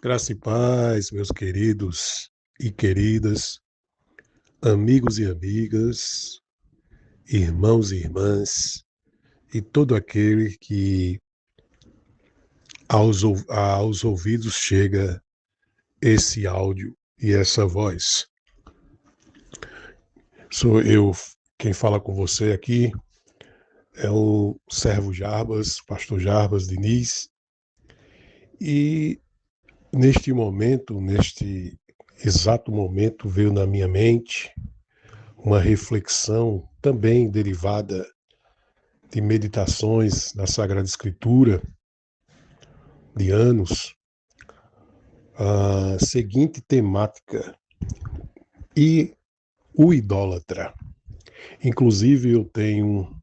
Graça e paz, meus queridos e queridas, amigos e amigas, irmãos e irmãs, e todo aquele que aos ouvidos chega esse áudio e essa voz. Sou eu, quem fala com você aqui é o servo Jarbas, pastor Jarbas Diniz, e neste exato momento, veio na minha mente uma reflexão também derivada de meditações na Sagrada Escritura de anos, a seguinte temática: e o idólatra. Inclusive, eu tenho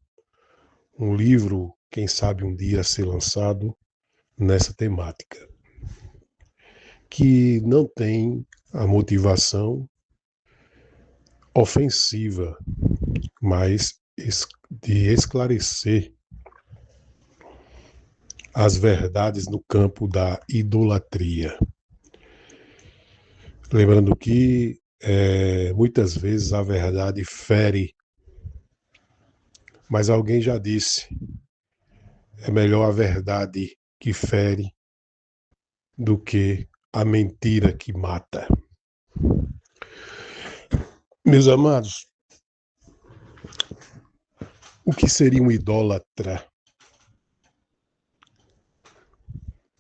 um livro, quem sabe um dia a ser lançado, nessa temática, que não tem a motivação ofensiva, mas de esclarecer as verdades no campo da idolatria. Lembrando que muitas vezes a verdade fere, mas alguém já disse, é melhor a verdade que fere do que a mentira que mata. Meus amados, o que seria um idólatra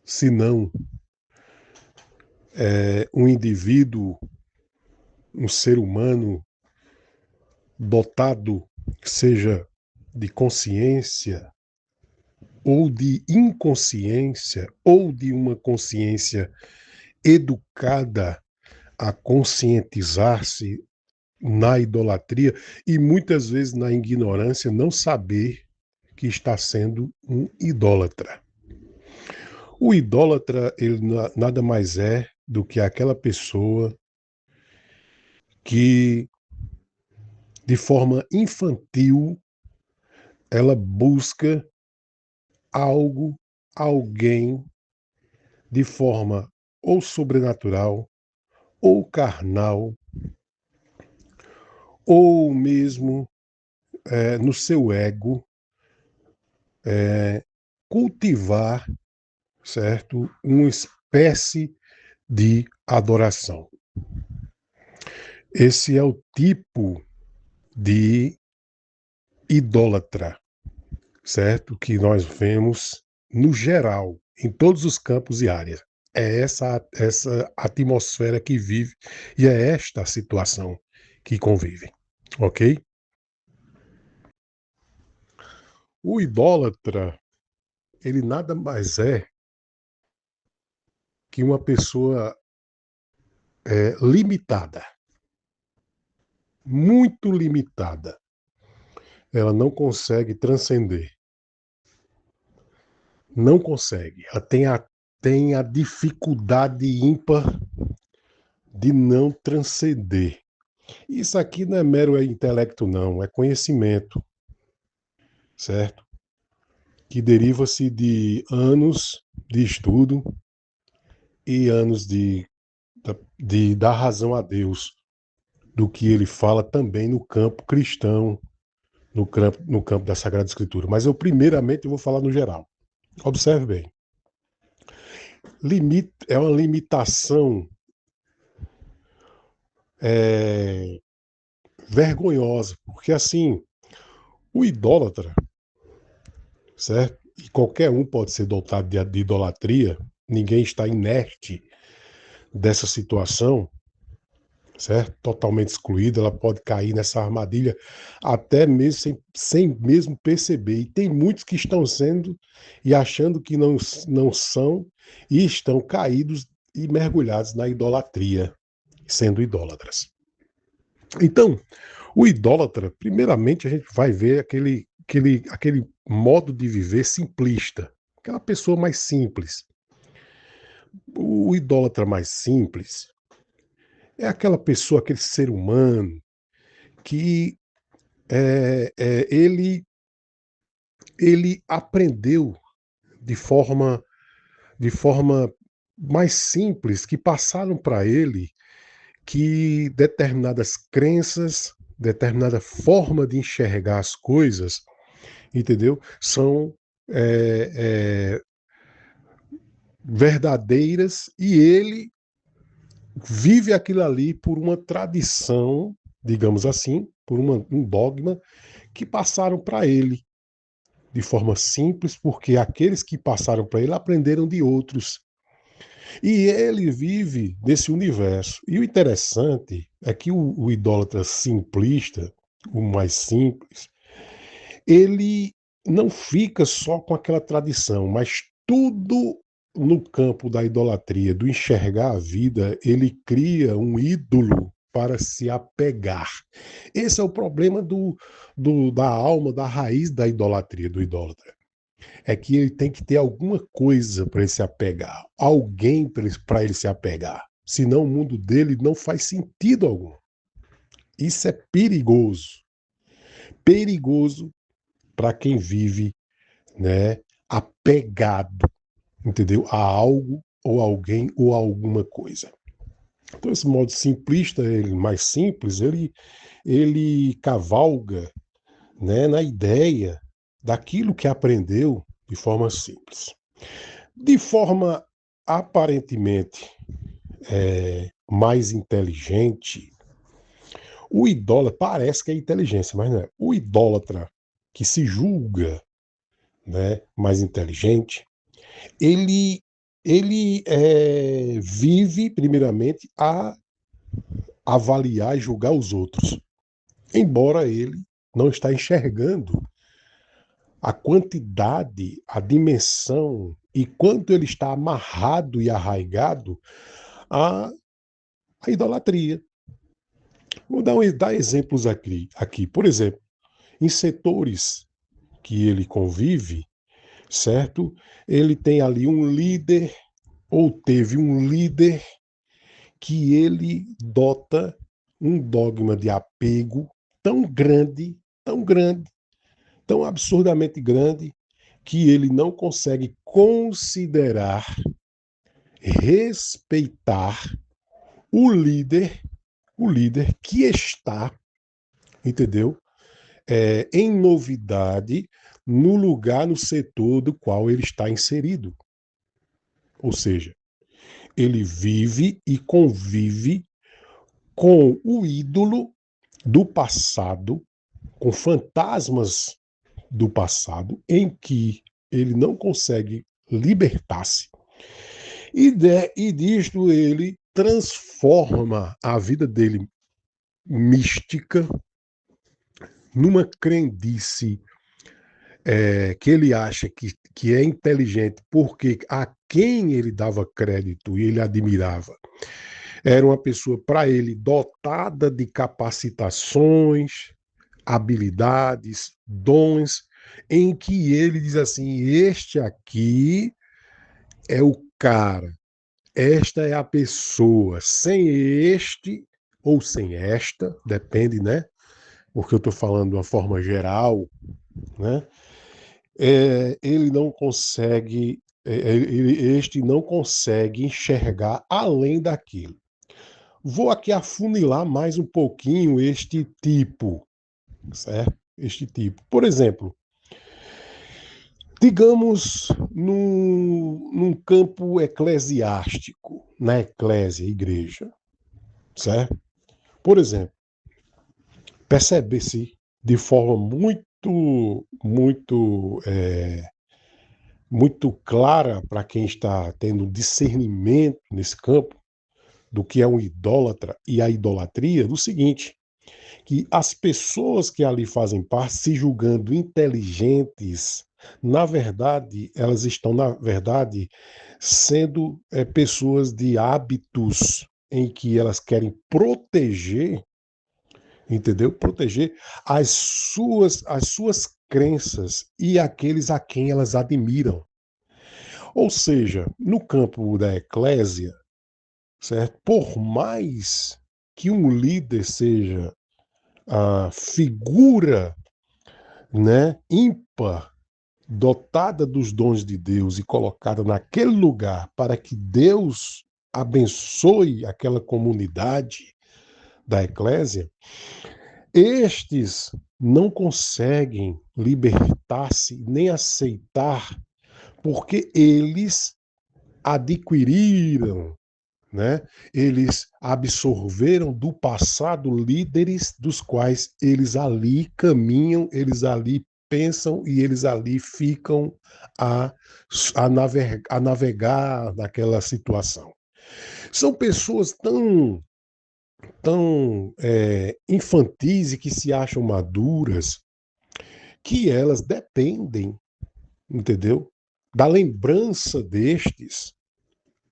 se não um indivíduo, um ser humano dotado, seja de consciência ou de inconsciência ou de uma consciência educada a conscientizar-se na idolatria e muitas vezes na ignorância não saber que está sendo um idólatra. O idólatra, ele nada mais é do que aquela pessoa que, de forma infantil, ela busca algo, alguém, de forma ou sobrenatural, ou carnal, ou mesmo no seu ego, cultivar, certo? Uma espécie de adoração. Esse é o tipo de idólatra, certo? Que nós vemos no geral, em todos os campos e áreas. É essa atmosfera que vive e é esta a situação que convive, ok? O idólatra, ele nada mais é que uma pessoa limitada, muito limitada. Ela não consegue transcender, não consegue. Ela tem a dificuldade ímpar de não transcender. Isso aqui não é mero intelecto, não, é conhecimento, certo? Que deriva-se de anos de estudo e anos de dar razão a Deus do que ele fala também no campo cristão, no campo da Sagrada Escritura. Mas eu, primeiramente, eu vou falar no geral. Observe bem. É uma limitação vergonhosa, porque assim, o idólatra, certo? E qualquer um pode ser dotado de idolatria, ninguém está inerte dessa situação, certo? Totalmente excluída, ela pode cair nessa armadilha até mesmo sem mesmo perceber. E tem muitos que estão sendo e achando que não são e estão caídos e mergulhados na idolatria, sendo idólatras. Então, o idólatra, primeiramente, a gente vai ver aquele modo de viver simplista, aquela pessoa mais simples. O idólatra mais simples é aquela pessoa, aquele ser humano que ele aprendeu de forma mais simples que passaram para ele que determinadas crenças, determinada forma de enxergar as coisas, entendeu? São é, é, verdadeiras e ele vive aquilo ali por uma tradição, digamos assim, por um dogma que passaram para ele de forma simples, porque aqueles que passaram para ele aprenderam de outros. E ele vive nesse universo. E o interessante é que o idólatra simplista, o mais simples, ele não fica só com aquela tradição, mas tudo no campo da idolatria, do enxergar a vida, ele cria um ídolo para se apegar. Esse é o problema da alma, da raiz da idolatria, do idólatra. É que ele tem que ter alguma coisa para ele se apegar, alguém para ele se apegar. Senão o mundo dele não faz sentido algum. Isso é perigoso. Perigoso para quem vive, né, apegado, entendeu? A algo ou alguém ou a alguma coisa. Então esse modo simplista, ele mais simples, ele cavalga, né, na ideia daquilo que aprendeu de forma simples. De forma aparentemente mais inteligente, o idólatra parece que é inteligência, mas não é. O idólatra que se julga, né, mais inteligente, ele, ele vive, primeiramente, a avaliar e julgar os outros, embora ele não está enxergando a quantidade, a dimensão e quanto ele está amarrado e arraigado à, à idolatria. Vou dar exemplos aqui. Por exemplo, em setores que ele convive, certo? Ele tem ali um líder, ou teve um líder que ele dota um dogma de apego tão grande, tão absurdamente grande, que ele não consegue considerar, respeitar o líder que está, entendeu? Em novidade no lugar, no setor do qual ele está inserido. Ou seja, ele vive e convive com o ídolo do passado, com fantasmas do passado, em que ele não consegue libertar-se. E disto ele transforma a vida dele mística numa crendice que ele acha que é inteligente, porque a quem ele dava crédito e ele admirava era uma pessoa, para ele, dotada de capacitações, habilidades, dons, em que ele diz assim: este aqui é o cara, esta é a pessoa, sem este ou sem esta, depende, né? Porque eu estou falando de uma forma geral, né? Ele não consegue, este não consegue enxergar além daquilo. Vou aqui afunilar mais um pouquinho este tipo, certo? Este tipo. Por exemplo, digamos num campo eclesiástico, na eclésia, igreja, certo? Por exemplo, percebe-se de forma muito clara para quem está tendo discernimento nesse campo do que é um idólatra e a idolatria, do seguinte, que as pessoas que ali fazem parte, se julgando inteligentes, na verdade, elas estão, na verdade, sendo pessoas de hábitos em que elas querem proteger, entendeu? Proteger as suas crenças e aqueles a quem elas admiram. Ou seja, no campo da eclésia, certo? Por mais que um líder seja a figura, né, ímpar dotada dos dons de Deus e colocada naquele lugar para que Deus abençoe aquela comunidade da eclésia, estes não conseguem libertar-se nem aceitar, porque eles adquiriram, né? Eles absorveram do passado líderes dos quais eles ali caminham, eles ali pensam e eles ali ficam a, a navegar naquela situação. São pessoas tão infantis e que se acham maduras que elas dependem, entendeu? Da lembrança destes,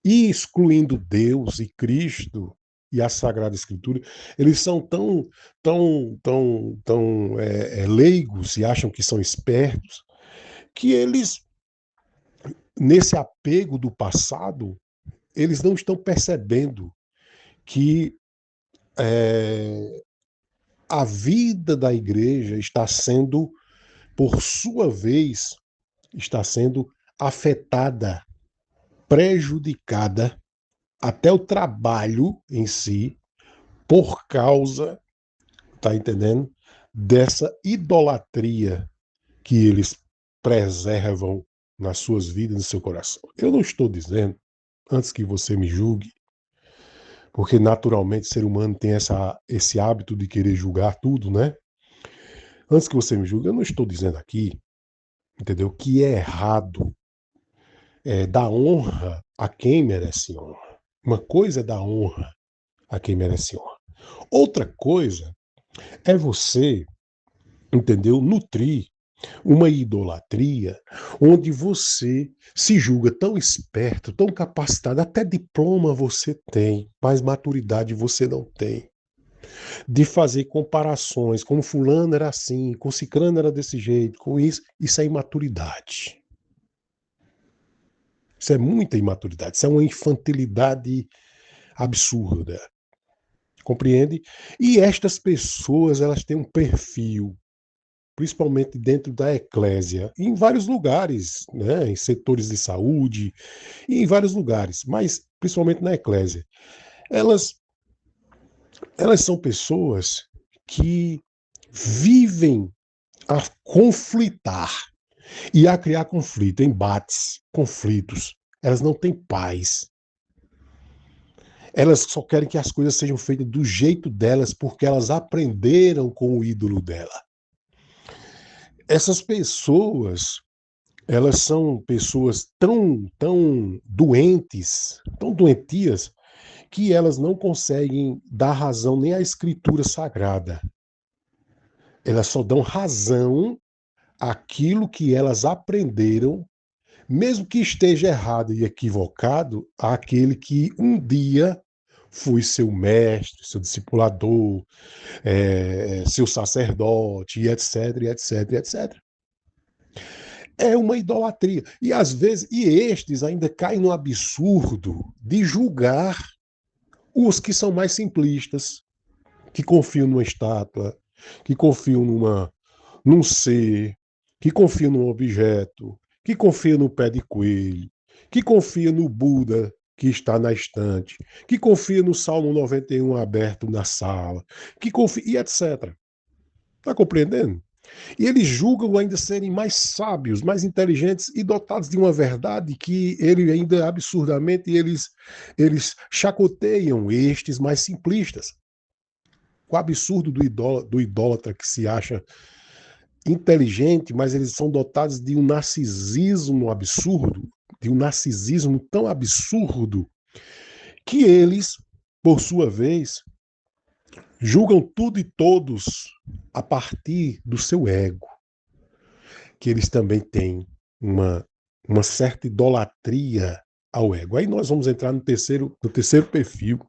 e excluindo Deus e Cristo e a Sagrada Escritura, eles são tão leigos e acham que são espertos, que eles, nesse apego do passado, eles não estão percebendo que a vida da igreja está sendo, por sua vez, está sendo afetada, prejudicada, até o trabalho em si, por causa, tá entendendo? Dessa idolatria que eles preservam nas suas vidas, no seu coração. Eu não estou dizendo, antes que você me julgue, porque naturalmente o ser humano tem esse hábito de querer julgar tudo, né? Antes que você me julgue, eu não estou dizendo aqui, entendeu? Que é errado dar honra a quem merece honra. Uma coisa é dar honra a quem merece honra. Outra coisa é você, entendeu? Nutrir uma idolatria onde você se julga tão esperto, tão capacitado, até diploma você tem, mas maturidade você não tem. De fazer comparações, como fulano era assim, com ciclano era desse jeito, com isso é imaturidade. Isso é muita imaturidade, isso é uma infantilidade absurda. Compreende? E estas pessoas, elas têm um perfil, principalmente dentro da eclésia, em vários lugares, né, em setores de saúde, e em vários lugares, mas principalmente na eclésia. Elas, elas são pessoas que vivem a conflitar e a criar conflito, embates, conflitos. Elas não têm paz. Elas só querem que as coisas sejam feitas do jeito delas, porque elas aprenderam com o ídolo dela. Essas pessoas, elas são pessoas tão doentes, tão doentias, que elas não conseguem dar razão nem à escritura sagrada. Elas só dão razão àquilo que elas aprenderam, mesmo que esteja errado e equivocado, àquele que um dia foi seu mestre, seu discipulador, seu sacerdote, etc, etc, etc. É uma idolatria. E às vezes, e estes ainda caem no absurdo de julgar os que são mais simplistas, que confiam numa estátua, que confiam num ser, que confiam num objeto, que confiam no pé de coelho, que confia no Buda que está na estante, que confia no Salmo 91 aberto na sala, que confia, e etc. Está compreendendo? E eles julgam ainda serem mais sábios, mais inteligentes e dotados de uma verdade que ele ainda absurdamente eles chacoteiam estes mais simplistas. O absurdo do idólatra que se acha inteligente, mas eles são dotados de um narcisismo absurdo, de um narcisismo tão absurdo, que eles, por sua vez, julgam tudo e todos a partir do seu ego, que eles também têm uma certa idolatria ao ego. Aí nós vamos entrar no terceiro perfil,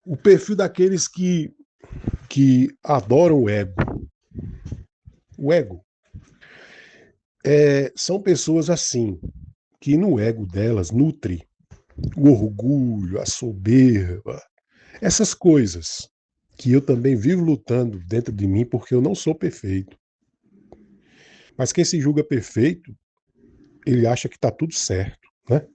o perfil daqueles que adoram o ego. O ego são pessoas assim, que no ego delas nutre o orgulho, a soberba, essas coisas que eu também vivo lutando dentro de mim porque eu não sou perfeito. Mas quem se julga perfeito, ele acha que está tudo certo, né?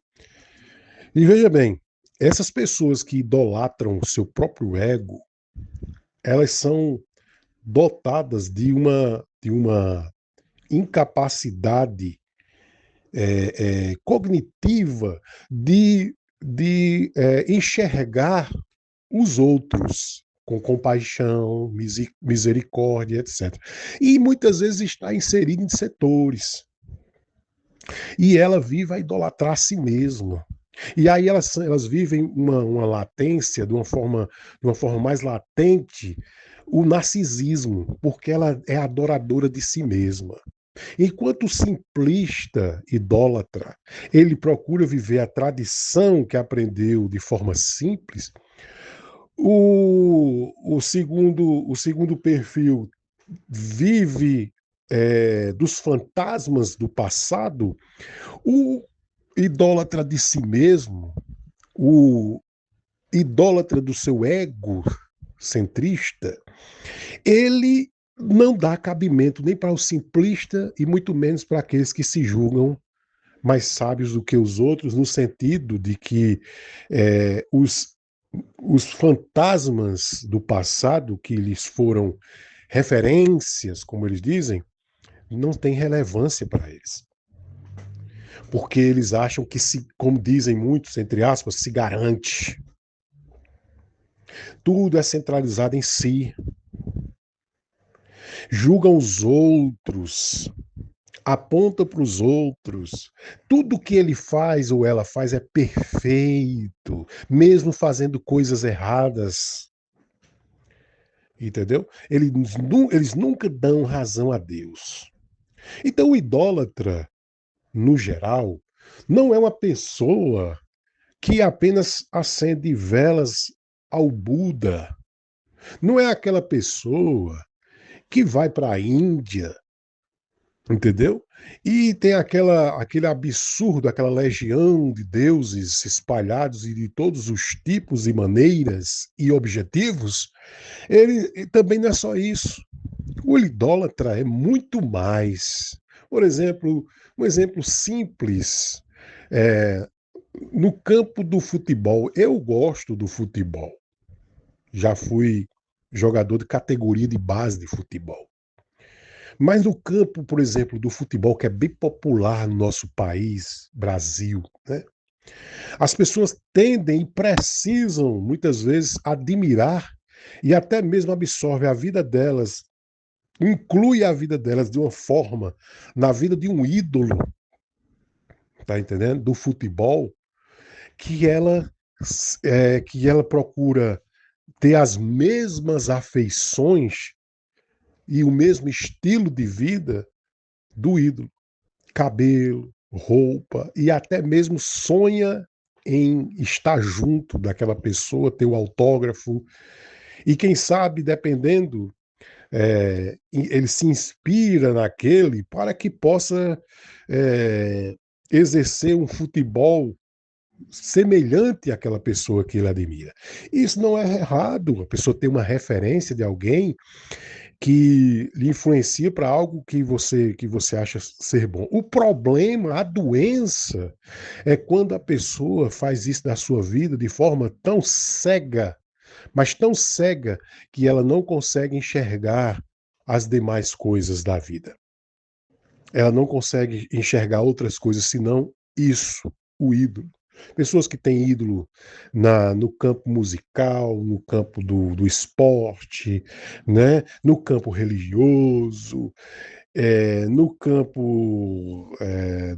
E veja bem, essas pessoas que idolatram o seu próprio ego, elas são dotadas de uma incapacidade cognitiva de enxergar os outros com compaixão, misericórdia, etc. E muitas vezes está inserido em setores. E ela vive a idolatrar a si mesma. E aí elas vivem uma latência de uma forma mais latente, o narcisismo, porque ela é adoradora de si mesma. Enquanto o simplista idólatra, ele procura viver a tradição que aprendeu de forma simples, o segundo perfil vive dos fantasmas do passado, o idólatra de si mesmo, o idólatra do seu ego centrista, ele não dá cabimento nem para o simplista e muito menos para aqueles que se julgam mais sábios do que os outros, no sentido de que os fantasmas do passado, que lhes foram referências, como eles dizem, não têm relevância para eles. Porque eles acham que, como dizem muitos, entre aspas, se garante. Tudo é centralizado em si. Julgam os outros, aponta para os outros. Tudo que ele faz ou ela faz é perfeito, mesmo fazendo coisas erradas. Entendeu? Eles nunca dão razão a Deus. Então, o idólatra, no geral, não é uma pessoa que apenas acende velas ao Buda. Não é aquela pessoa que vai para a Índia, entendeu? E tem aquele absurdo, aquela legião de deuses espalhados e de todos os tipos e maneiras e objetivos. Ele também não é só isso. O idólatra é muito mais. Por exemplo, um exemplo simples. É, no campo do futebol, eu gosto do futebol. Já fui jogador de categoria de base de futebol. Mas no campo, por exemplo, do futebol, que é bem popular no nosso país, Brasil, né? As pessoas tendem e precisam, muitas vezes, admirar e até mesmo absorve a vida delas, inclui a vida delas de uma forma na vida de um ídolo, tá entendendo? Do futebol, que ela procura ter as mesmas afeições e o mesmo estilo de vida do ídolo. Cabelo, roupa e até mesmo sonha em estar junto daquela pessoa, ter o autógrafo. E quem sabe, dependendo, ele se inspira naquele para que possa exercer um futebol semelhante àquela pessoa que ele admira. Isso não é errado, a pessoa tem uma referência de alguém que lhe influencia para algo que você acha ser bom. O problema, a doença, é quando a pessoa faz isso da sua vida de forma tão cega, mas tão cega que ela não consegue enxergar as demais coisas da vida. Ela não consegue enxergar outras coisas senão isso, o ídolo. Pessoas que têm ídolo no campo musical, no campo do esporte, né? No campo religioso, no campo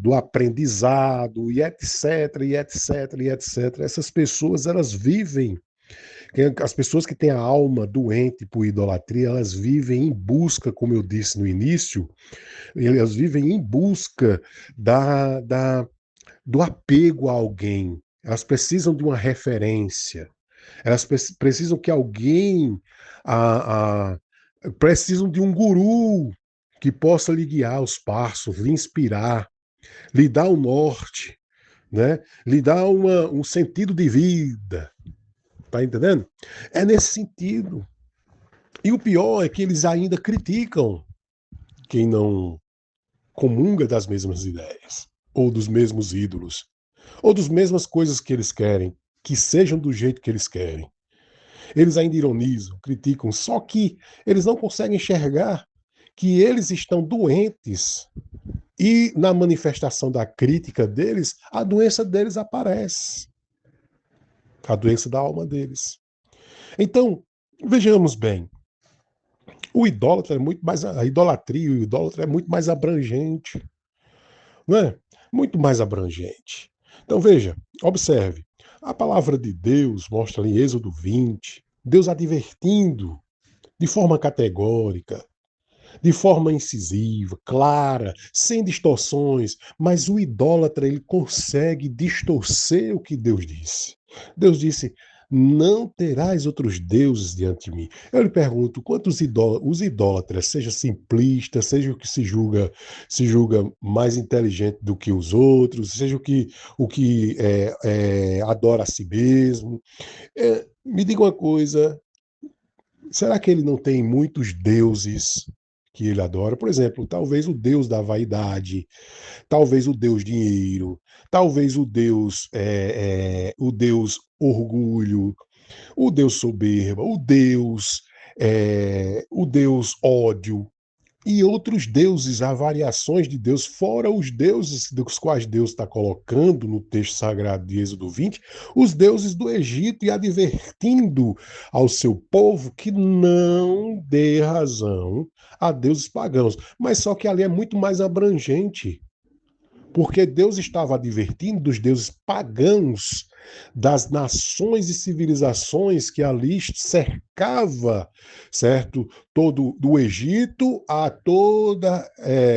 do aprendizado, e etc, e etc, e etc. Essas pessoas, elas vivem, as pessoas que têm a alma doente por idolatria, elas vivem em busca, como eu disse no início, elas vivem em busca do apego a alguém. Elas precisam de uma referência. Elas precisam que alguém precisam de um guru que possa lhe guiar os passos, lhe inspirar, lhe dar o norte, né? Lhe dar um sentido de vida. Tá entendendo? É nesse sentido. E o pior é que eles ainda criticam quem não comunga das mesmas ideias, ou dos mesmos ídolos, ou das mesmas coisas que eles querem, que sejam do jeito que eles querem. Eles ainda ironizam, criticam, só que eles não conseguem enxergar que eles estão doentes e na manifestação da crítica deles, a doença deles aparece. A doença da alma deles. Então, vejamos bem, o idólatra é muito mais, a idolatria, o idólatra é muito mais abrangente, não é? Muito mais abrangente. Então veja, observe, a palavra de Deus mostra ali em Êxodo 20, Deus advertindo de forma categórica, de forma incisiva, clara, sem distorções, mas o idólatra ele consegue distorcer o que Deus disse. Deus disse: não terás outros deuses diante de mim. Eu lhe pergunto, quantos os idólatras, seja simplista, seja o que se julga mais inteligente do que os outros, seja o que adora a si mesmo, me diga uma coisa, será que ele não tem muitos deuses que ele adora? Por exemplo, talvez o deus da vaidade, talvez o deus dinheiro, talvez o deus orgulho, o deus soberba, o deus ódio e outros deuses, há variações de Deus, fora os deuses dos quais Deus está colocando no texto sagrado de Êxodo 20, os deuses do Egito e advertindo ao seu povo que não dê razão a deuses pagãos. Mas só que ali é muito mais abrangente, porque Deus estava advertindo dos deuses pagãos, das nações e civilizações que ali cercava, certo, todo do Egito a toda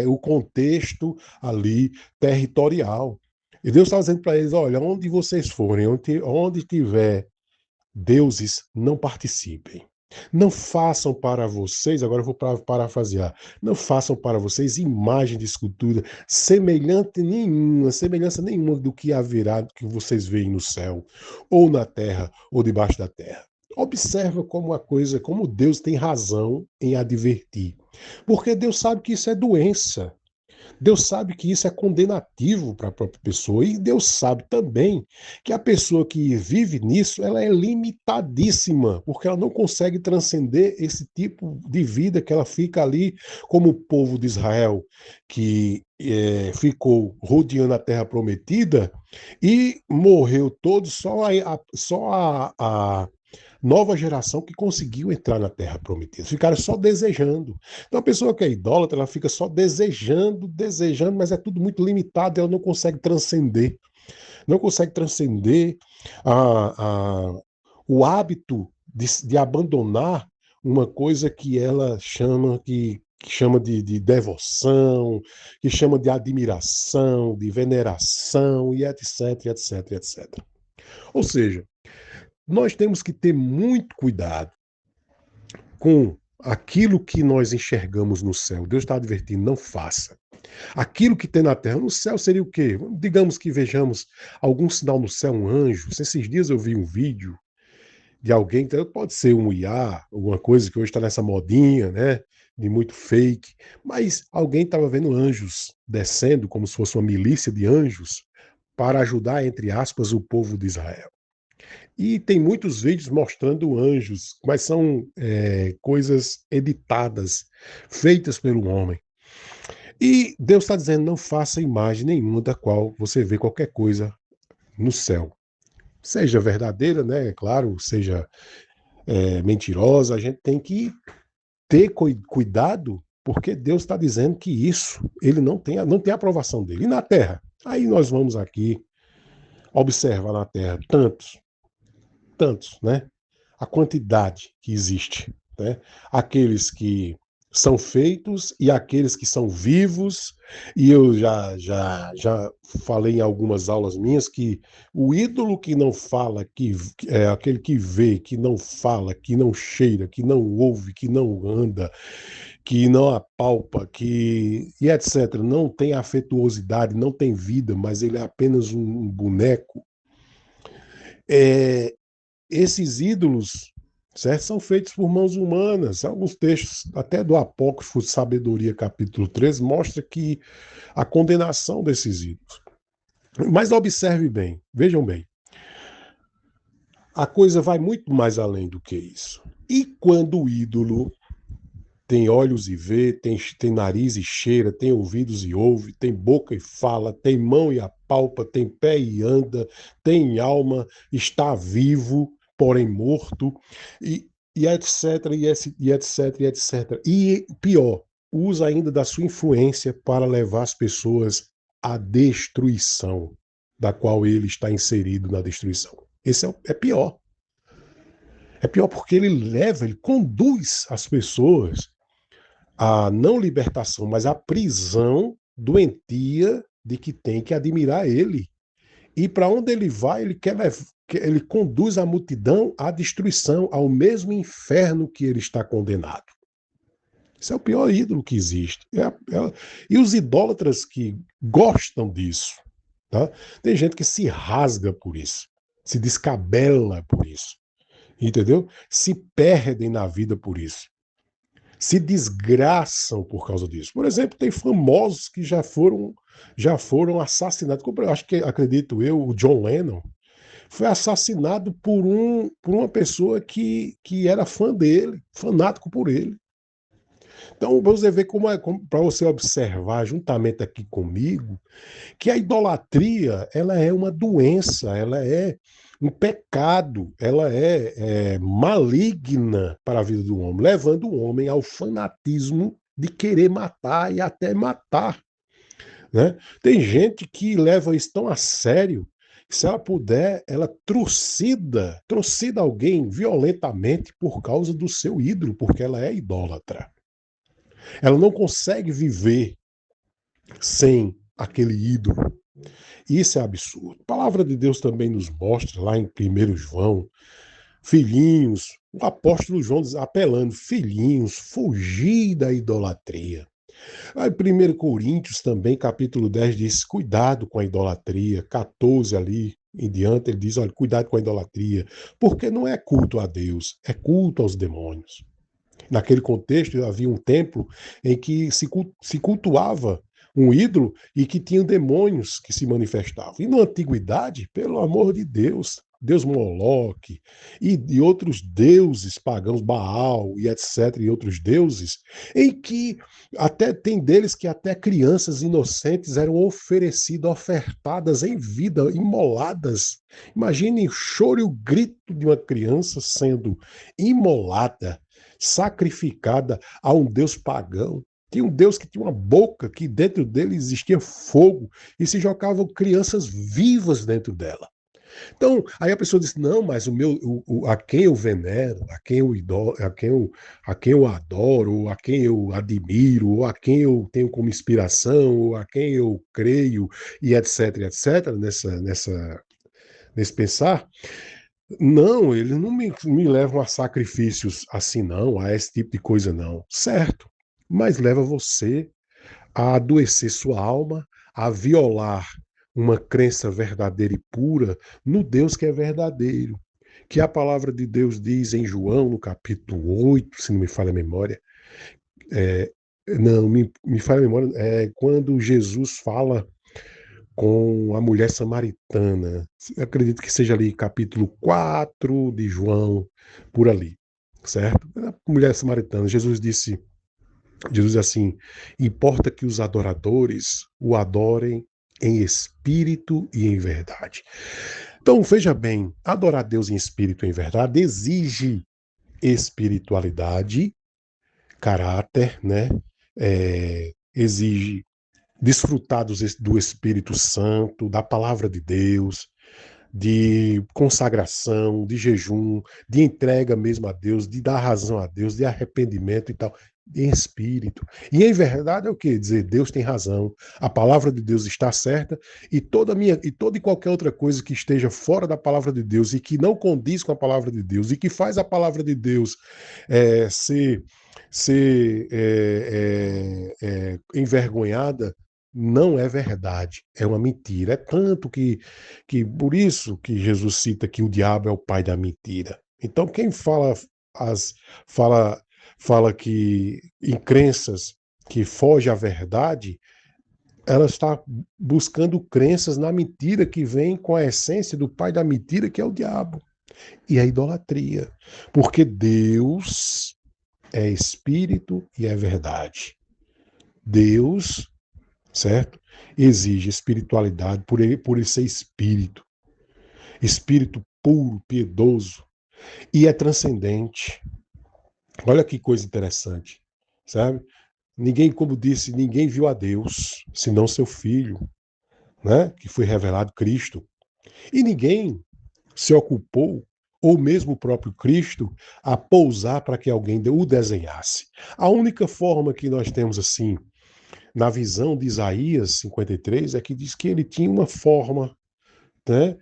o contexto ali territorial. E Deus estava dizendo para eles: olha, onde vocês forem, onde tiver deuses, não participem. Não façam para vocês, agora eu vou parafrasear, não façam para vocês imagem de escultura, semelhança nenhuma do que haverá, do que vocês veem no céu, ou na terra, ou debaixo da terra. Observa como a coisa, como Deus tem razão em advertir. Porque Deus sabe que isso é doença. Deus sabe que isso é condenativo para a própria pessoa e Deus sabe também que a pessoa que vive nisso, ela é limitadíssima, porque ela não consegue transcender esse tipo de vida que ela fica ali como o povo de Israel, que ficou rodeando a terra prometida e morreu todo só a nova geração que conseguiu entrar na Terra Prometida. Ficaram só desejando. Então a pessoa que é idólatra, ela fica só desejando, desejando, mas é tudo muito limitado, ela não consegue transcender. Não consegue transcender o hábito de abandonar uma coisa que ela chama que chama de devoção, que chama de admiração, de veneração, e etc, etc, etc. Ou seja, nós temos que ter muito cuidado com aquilo que nós enxergamos no céu. Deus está advertindo, não faça. Aquilo que tem na terra, no céu seria o quê? Digamos que vejamos algum sinal no céu, um anjo. Esses dias eu vi um vídeo de alguém, pode ser um IA, alguma coisa que hoje está nessa modinha, né? De muito fake, mas alguém estava vendo anjos descendo como se fosse uma milícia de anjos para ajudar, entre aspas, o povo de Israel. E tem muitos vídeos mostrando anjos, mas são coisas editadas, feitas pelo homem. E Deus está dizendo: não faça imagem nenhuma da qual você vê qualquer coisa no céu. Seja verdadeira, né? É claro, seja mentirosa, a gente tem que ter cuidado, porque Deus está dizendo que isso, ele não tem aprovação dele. E na terra? Aí nós vamos aqui observar na terra tantos, né? A quantidade que existe, né? Aqueles que são feitos e aqueles que são vivos, e eu já falei em algumas aulas minhas que o ídolo que não fala, que é aquele que vê, que não fala, que não cheira, que não ouve, que não anda, que não apalpa, e etc. Não tem afetuosidade, não tem vida, mas ele é apenas um boneco. Esses ídolos certo? São feitos por mãos humanas. Alguns textos, até do Apócrifo Sabedoria, capítulo 13, mostra que a condenação desses ídolos. Mas observe bem, vejam bem, a coisa vai muito mais além do que isso. E quando o ídolo tem olhos e vê, tem nariz e cheira, tem ouvidos e ouve, tem boca e fala, tem mão e apalpa, tem pé e anda, tem alma, está vivo, porém morto, e etc, e etc, e etc. E pior, usa ainda da sua influência para levar as pessoas à destruição, da qual ele está inserido na destruição. Esse é pior. É pior porque ele conduz as pessoas a não libertação, mas a prisão doentia de que tem que admirar ele. E para onde ele vai, ele conduz a multidão à destruição, ao mesmo inferno que ele está condenado. Esse é o pior ídolo que existe. E os idólatras que gostam disso. Tá? Tem gente que se rasga por isso, se descabela por isso, entendeu? Se perdem na vida por isso, se desgraçam por causa disso. Por exemplo, tem famosos que já foram assassinados. Como eu acho que, acredito eu, o John Lennon foi assassinado por uma pessoa que era fã dele, fanático por ele. Então, você vê como para você observar juntamente aqui comigo, que a idolatria ela é uma doença, ela é um pecado, ela é maligna para a vida do homem, levando o homem ao fanatismo de querer matar e até matar. Né? Tem gente que leva isso tão a sério que, se ela puder, ela trucida alguém violentamente por causa do seu ídolo, porque ela é idólatra. Ela não consegue viver sem aquele ídolo. Isso é absurdo. A palavra de Deus também nos mostra, lá em 1 João, filhinhos, o apóstolo João apelando, filhinhos, fugir da idolatria. Aí 1 Coríntios também, capítulo 10, diz, cuidado com a idolatria. 14 ali em diante, ele diz, olha, cuidado com a idolatria, porque não é culto a Deus, é culto aos demônios. Naquele contexto, havia um templo em que se cultuava um ídolo e que tinha demônios que se manifestavam. E na antiguidade, pelo amor de Deus, Deus Moloque e outros deuses pagãos, Baal e etc., e outros deuses, em que até tem deles que até crianças inocentes eram oferecidas, ofertadas em vida, imoladas. Imagine o choro e o grito de uma criança sendo imolada, sacrificada a um deus pagão. Tinha um deus que tinha uma boca, que dentro dele existia fogo, e se jogavam crianças vivas dentro dela. Então, aí a pessoa diz, não, mas a quem eu venero, a quem eu adoro, ou a quem eu admiro, ou a quem eu tenho como inspiração, ou a quem eu creio, e etc, etc, nesse pensar, não, eles não me levam a sacrifícios assim, não, a esse tipo de coisa, não. Certo, mas leva você a adoecer sua alma, a violar uma crença verdadeira e pura no Deus que é verdadeiro. Que a palavra de Deus diz em João, no capítulo 8, se não me falha a memória, é, não, me falha a memória, é quando Jesus fala com a mulher samaritana. Eu acredito que seja ali capítulo 4 de João, por ali, certo? A mulher samaritana, Jesus assim, importa que os adoradores o adorem em espírito e em verdade. Então, veja bem, adorar Deus em espírito e em verdade exige espiritualidade, caráter, né? Exige desfrutar do Espírito Santo, da palavra de Deus, de consagração, de jejum, de entrega mesmo a Deus, de dar razão a Deus, de arrependimento e tal, em espírito. E em verdade é o que? Dizer, Deus tem razão, a palavra de Deus está certa, toda e qualquer outra coisa que esteja fora da palavra de Deus e que não condiz com a palavra de Deus e que faz a palavra de Deus ser envergonhada, não é verdade, é uma mentira. É tanto que por isso que Jesus cita que o diabo é o pai da mentira. Então, quem fala as fala, fala que em crenças que foge à verdade, ela está buscando crenças na mentira que vem com a essência do pai da mentira, que é o diabo, e a idolatria. Porque Deus é espírito e é verdade. Deus, certo? Exige espiritualidade por ele ser espírito. Espírito puro, piedoso, e é transcendente. Olha que coisa interessante, sabe? Ninguém, como disse, ninguém viu a Deus, senão seu Filho, né? Que foi revelado Cristo. E ninguém se ocupou, ou mesmo o próprio Cristo, a pousar para que alguém o desenhasse. A única forma que nós temos assim, na visão de Isaías 53, é que diz que ele tinha uma forma, né?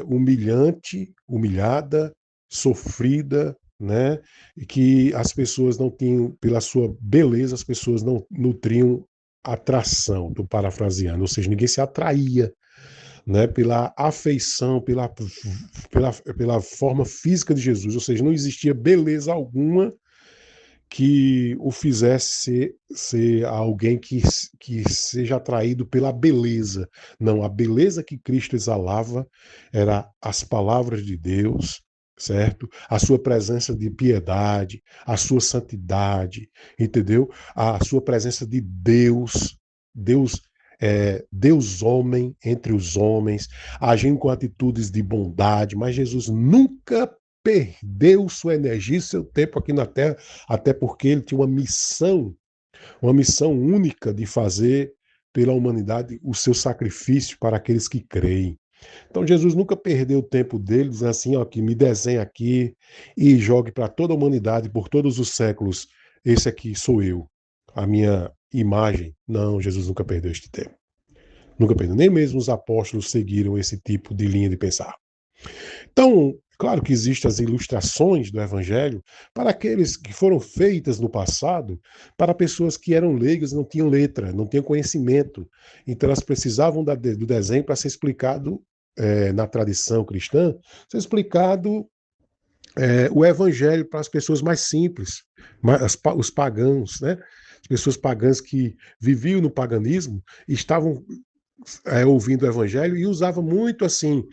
Humilhante, humilhada, sofrida, né? E que as pessoas não tinham, pela sua beleza, as pessoas não nutriam atração, estou parafraseando, ou seja, ninguém se atraía, né, pela afeição, pela forma física de Jesus, ou seja, não existia beleza alguma que o fizesse ser alguém que seja atraído pela beleza. Não, a beleza que Cristo exalava era as palavras de Deus, certo? A sua presença de piedade, a sua santidade, entendeu? A sua presença de Deus, Deus Deus homem entre os homens, agindo com atitudes de bondade, mas Jesus nunca perdeu sua energia e seu tempo aqui na Terra, até porque ele tinha uma missão única de fazer pela humanidade o seu sacrifício para aqueles que creem. Então Jesus nunca perdeu o tempo dele, dizendo assim, ó, que me desenhe aqui e jogue para toda a humanidade por todos os séculos. Esse aqui sou eu, a minha imagem. Não, Jesus nunca perdeu este tempo. Nunca perdeu. Nem mesmo os apóstolos seguiram esse tipo de linha de pensar. Então, claro que existem as ilustrações do Evangelho para aqueles que foram feitas no passado, para pessoas que eram leigas, não tinham letra, não tinham conhecimento. Então, elas precisavam do desenho para ser explicado na tradição cristã, ser explicado o Evangelho para as pessoas mais simples, os pagãos, né? As pessoas pagãs que viviam no paganismo estavam ouvindo o Evangelho e usava muito assim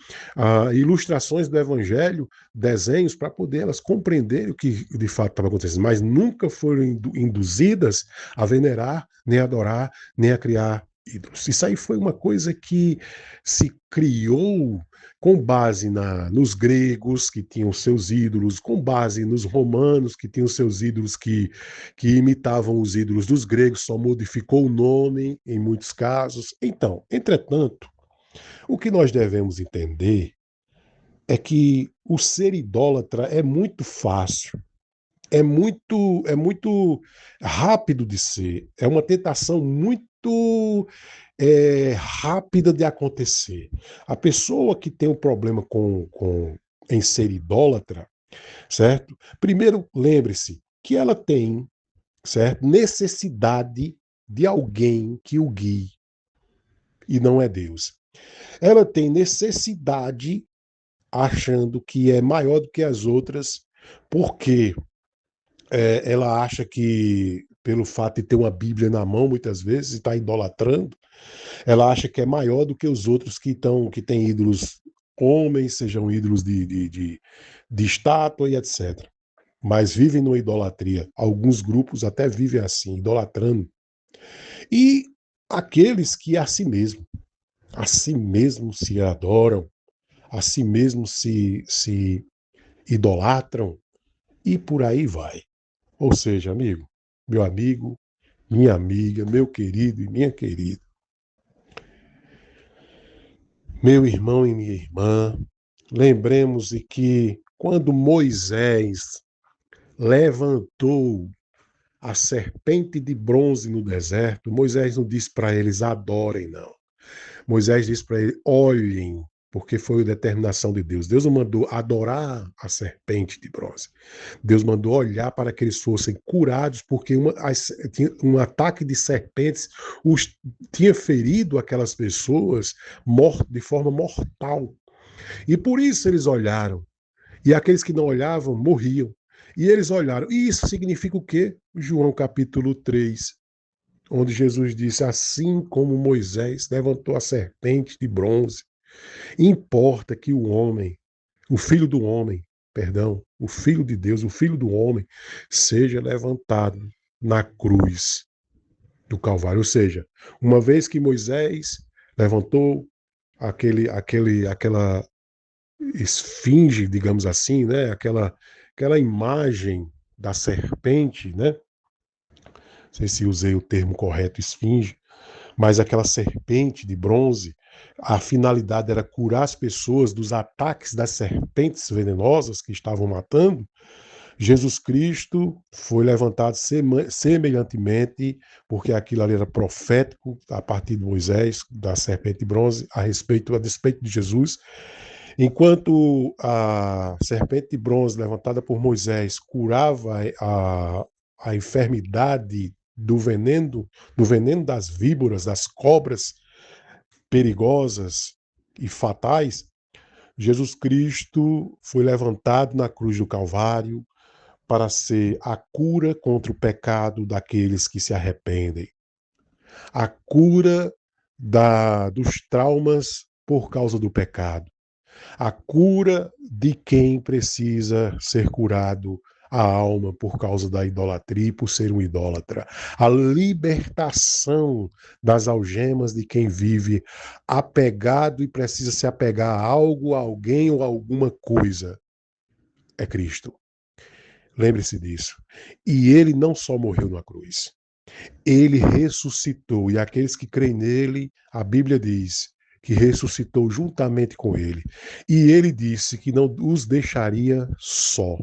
ilustrações do Evangelho, desenhos para poder elas compreenderem o que de fato estava acontecendo, mas nunca foram induzidas a venerar, nem a adorar, nem a criar ídolos. Isso aí foi uma coisa que se criou com base nos gregos, que tinham seus ídolos, com base nos romanos, que tinham seus ídolos que imitavam os ídolos dos gregos, só modificou o nome em muitos casos. Então, entretanto, o que nós devemos entender é que o ser idólatra é muito fácil, é muito rápido de ser, é uma tentação muito rápida de acontecer. A pessoa que tem um problema em ser idólatra, certo? Primeiro, lembre-se que ela tem, certo, necessidade de alguém que o guie, e não é Deus. Ela tem necessidade achando que é maior do que as outras, porque ela acha que, pelo fato de ter uma Bíblia na mão, muitas vezes, e está idolatrando, ela acha que é maior do que os outros que têm ídolos homens, sejam ídolos de estátua e etc. Mas vivem numa idolatria. Alguns grupos até vivem assim, idolatrando. E aqueles que a si mesmo se adoram, a si mesmo se idolatram, e por aí vai. Ou seja, amigo, minha amiga, meu querido e minha querida, meu irmão e minha irmã, lembremos de que quando Moisés levantou a serpente de bronze no deserto, Moisés não disse para eles adorem, não. Moisés disse para eles olhem, porque foi a determinação de Deus. Deus não mandou adorar a serpente de bronze. Deus mandou olhar para que eles fossem curados, porque um ataque de serpentes tinha ferido aquelas pessoas de forma mortal. E por isso eles olharam. E aqueles que não olhavam morriam. E eles olharam. E isso significa o quê? João capítulo 3, onde Jesus disse: assim como Moisés levantou a serpente de bronze, importa que o homem, o filho do homem, perdão, o filho de Deus, o filho do homem, seja levantado na cruz do Calvário. Ou seja, uma vez que Moisés levantou aquela esfinge, digamos assim, né? Aquela imagem da serpente, né? Não sei se usei o termo correto, esfinge, mas aquela serpente de bronze, a finalidade era curar as pessoas dos ataques das serpentes venenosas que estavam matando. Jesus Cristo foi levantado semelhantemente, porque aquilo ali era profético a partir de Moisés, da serpente de bronze, a despeito de Jesus. Enquanto a serpente de bronze levantada por Moisés curava a enfermidade do veneno das víboras, das cobras perigosas e fatais, Jesus Cristo foi levantado na cruz do Calvário para ser a cura contra o pecado daqueles que se arrependem, a cura dos traumas por causa do pecado, a cura de quem precisa ser curado a alma por causa da idolatria e por ser um idólatra, a libertação das algemas de quem vive apegado e precisa se apegar a algo, a alguém ou a alguma coisa. É Cristo. Lembre-se disso. E ele não só morreu na cruz, ele ressuscitou. E aqueles que creem nele, a Bíblia diz que ressuscitou juntamente com ele. E ele disse que não os deixaria só,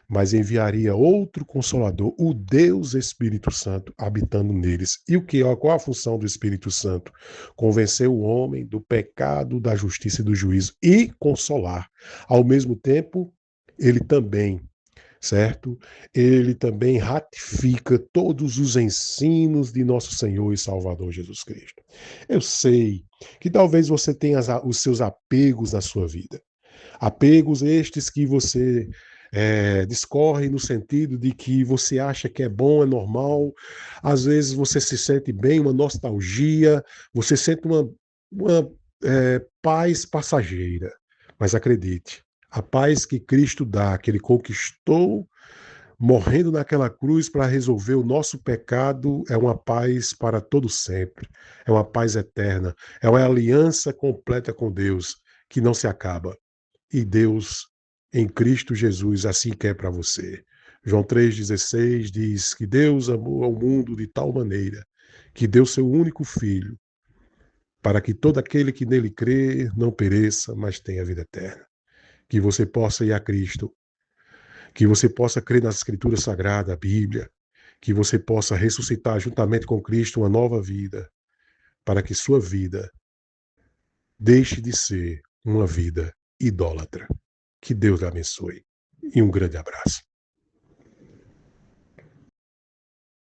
mas enviaria outro consolador, o Deus Espírito Santo, habitando neles. E qual a função do Espírito Santo? Convencer o homem do pecado, da justiça e do juízo e consolar. Ao mesmo tempo, ele também, certo? Ele também ratifica todos os ensinos de nosso Senhor e Salvador Jesus Cristo. Eu sei que talvez você tenha os seus apegos na sua vida. Apegos estes que você discorre no sentido de que você acha que é bom, é normal, às vezes você se sente bem, uma nostalgia, você sente uma paz passageira. Mas acredite, a paz que Cristo dá, que ele conquistou morrendo naquela cruz para resolver o nosso pecado, é uma paz para todo sempre, é uma paz eterna, é uma aliança completa com Deus que não se acaba. E Deus, em Cristo Jesus, assim quer para você. João 3,16 diz que Deus amou ao mundo de tal maneira que deu seu único filho, para que todo aquele que nele crê não pereça, mas tenha vida eterna. Que você possa ir a Cristo, que você possa crer nas Escrituras Sagradas, a Bíblia, que você possa ressuscitar juntamente com Cristo uma nova vida, para que sua vida deixe de ser uma vida idólatra. Que Deus lhe abençoe. E um grande abraço.